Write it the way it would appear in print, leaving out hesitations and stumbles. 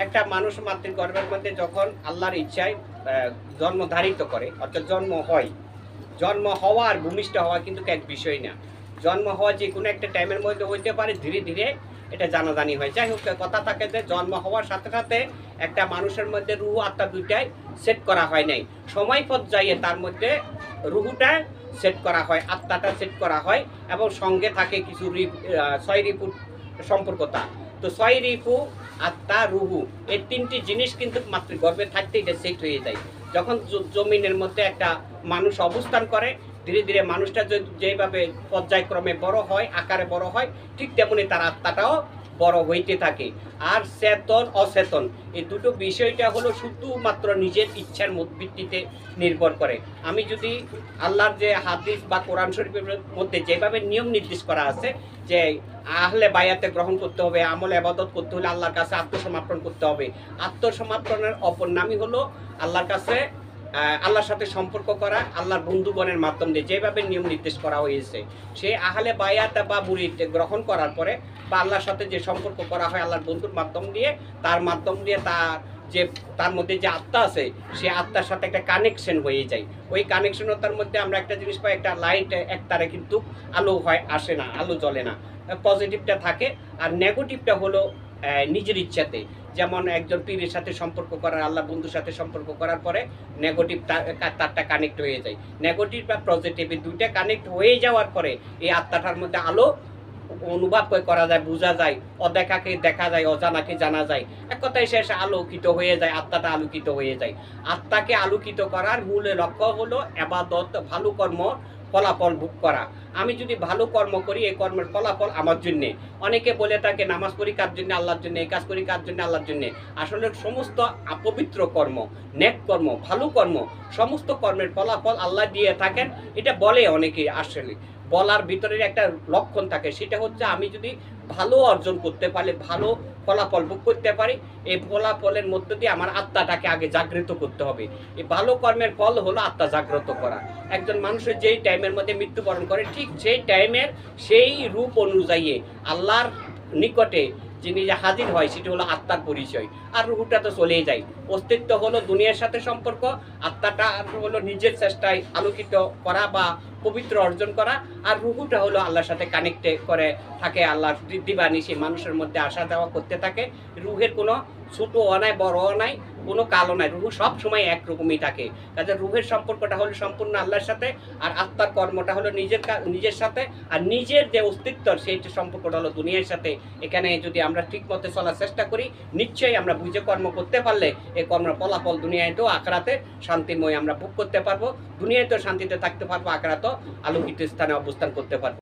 একটা মানুষ মাতৃগর্ভের মধ্যে যখন আল্লাহর ইচ্ছায় জন্ম ধারিত করে, অর্থাৎ জন্ম হয়, জন্ম হওয়া আর ভূমিষ্ঠ হওয়া কিন্তু এক বিষয় না। জন্ম হওয়া যে কোনো একটা টাইমের মধ্যে হইতে পারে, ধীরে ধীরে এটা জানাজানি হয়। যাই হোক, কথা থাকে যে জন্ম হওয়ার সাথে সাথে একটা মানুষের মধ্যে রুহু আত্মা দুইটাই সেট করা হয় নাই, সময় পর্যায়ে তার মধ্যে রুহুটা সেট করা হয়, আত্মাটা সেট করা হয়, এবং সঙ্গে থাকে কিছু 6 রিপু সম্পর্কতা। তো 6 রিপু, আত্মা, রুহু, এই তিনটি জিনিস কিন্তু মাতৃগর্ভে থাকতে এটা সেট হয়ে যায়। যখন জমিনের মধ্যে একটা মানুষ অবস্থান করে, ধীরে ধীরে মানুষটা যেভাবে পর্যায়ক্রমে বড় হয়, আকারে বড় হয়, ঠিক তেমনি তার আত্মাটাও বড় হইতে থাকে। আর চেতন অচেতন এই দুটো বিষয়টা হলো শুধুমাত্র নিজের ইচ্ছার ভিত্তিতে নির্ভর করে। আমি যদি আল্লাহর যে হাদিস বা কোরআন শরীফের মধ্যে যেভাবে নিয়ম নির্দেশ করা আছে যে আহলে বায়াতে গ্রহণ করতে হবে, আমল ইবাদত করতে হলে আল্লাহর কাছে আত্মসমর্পণ করতে হবে, আত্মসমর্পণের অপর নামই হলো আল্লাহর কাছে আল্লাহর সাথে সম্পর্ক করা, আল্লাহর বন্ধুগণের মাধ্যম দিয়ে যেভাবে নিয়ম নির্দেশ করা হয়েছে, সেই আহলে বায়াত বা মুরিদ গ্রহণ করার পরে বা আল্লাহর সাথে যে সম্পর্ক করা হয় আল্লাহর বন্ধুর মাধ্যম দিয়ে, তার মাধ্যম দিয়ে তার মধ্যে যে আত্মা আছে সে আত্মার সাথে একটা কানেকশন হয়ে যায়। ওই কানেকশনতার মধ্যে আমরা একটা জিনিস পাই, একটা লাইট এক তারে কিন্তু আলো হয়, আসে না, আলো জ্বলে না। পজিটিভটা থাকে, আর নেগেটিভটা হলো নিজের ইচ্ছাতে। যেমন একজন পীরের সাথে সম্পর্ক করার, আল্লাহ বন্ধুর সাথে সম্পর্ক করার পরে নেগেটিভ তারটা কানেক্ট হয়ে যায়, নেগেটিভ বা পজিটিভ দুইটা কানেক্ট হয়ে যাওয়ার পরে এই আত্মাটার মধ্যে আলো অনুভব করা যায়, বোঝা যায়, অদেখাকে দেখা যায়, অজানাকে জানা যায়। এক কথায় শেষ আলোকিত হয়ে যায়, আত্মাটা আলোকিত হয়ে যায়। আত্মাকে আলোকিত করার মূল লক্ষ্য হলো ইবাদত, ভালো কর্ম, ফলাফল ভোগ করা। আমি যদি ভালো কর্ম করি, এই কর্মের ফলাফল আমার জন্যে। অনেকে বলে থাকে নামাজ পড়ি কার জন্য? আল্লাহর জন্য। এই কাজ করি কার জন্য? আল্লাহর জন্য। আসলে সমস্ত অপবিত্র কর্ম, নেক কর্ম, ভালো কর্ম, সমস্ত কর্মের ফলাফল আল্লাহ দিয়ে থাকেন, এটা বলে অনেকে। আসলে বলার ভিতরে একটা লক্ষণ থাকে, সেটা হচ্ছে আমি যদি ভালো অর্জন করতে পারি, ভালো ফলাফল ভোগ করতে পারি, এই ফলাফলের মধ্য দিয়ে আমার আত্মাটাকে আগে জাগ্রত করতে হবে। এই ভালো কর্মের ফল হলো আত্মা জাগ্রত করা। একজন মানুষের যেই টাইমের মধ্যে মৃত্যুবরণ করে, ঠিক সেই টাইমের সেই রূপ অনুযায়ী আল্লাহর নিকটে যিনি হাজির হয়, সেটি হলো আত্মার পরিচয়। আর রুহুটা তো চলেই যায়। অস্তিত্ব হলো দুনিয়ার সাথে সম্পর্ক, আত্মাটা হলো নিজের চেষ্টায় আলোকিত করা বা পবিত্র অর্জন করা, আর রুহুটা হলো আল্লাহর সাথে কানেক্টে করে থাকে, আল্লাহর দিবানিশি মানুষের মধ্যে আসা যাওয়া করতে থাকে। রুহের কোনো ছোটো নাই, বড় নাই, কোনো কালো নাই, রুহু সব সময় একরকমই থাকে। কাজে রুহের সম্পর্কটা হলো সম্পূর্ণ আল্লাহর সাথে, আর আত্মার কর্মটা হলো নিজের সাথে, আর নিজের যে অস্তিত্ব সেই সম্পর্কটা হলো দুনিয়ার সাথে। এখানে যদি আমরা ঠিক মতো চলার চেষ্টা করি, নিশ্চয়ই আমরা বুঝে কর্ম করতে পারলে এই কর্মের ফলাফল দুনিয়াতেও আখেরাতে শান্তিময় আমরা ভোগ করতে পারবো। দুনিয়াতেও শান্তিতে থাকতে পারবো, আখেরাতেও আলোকিত স্থানে অবস্থান করতে পারবো।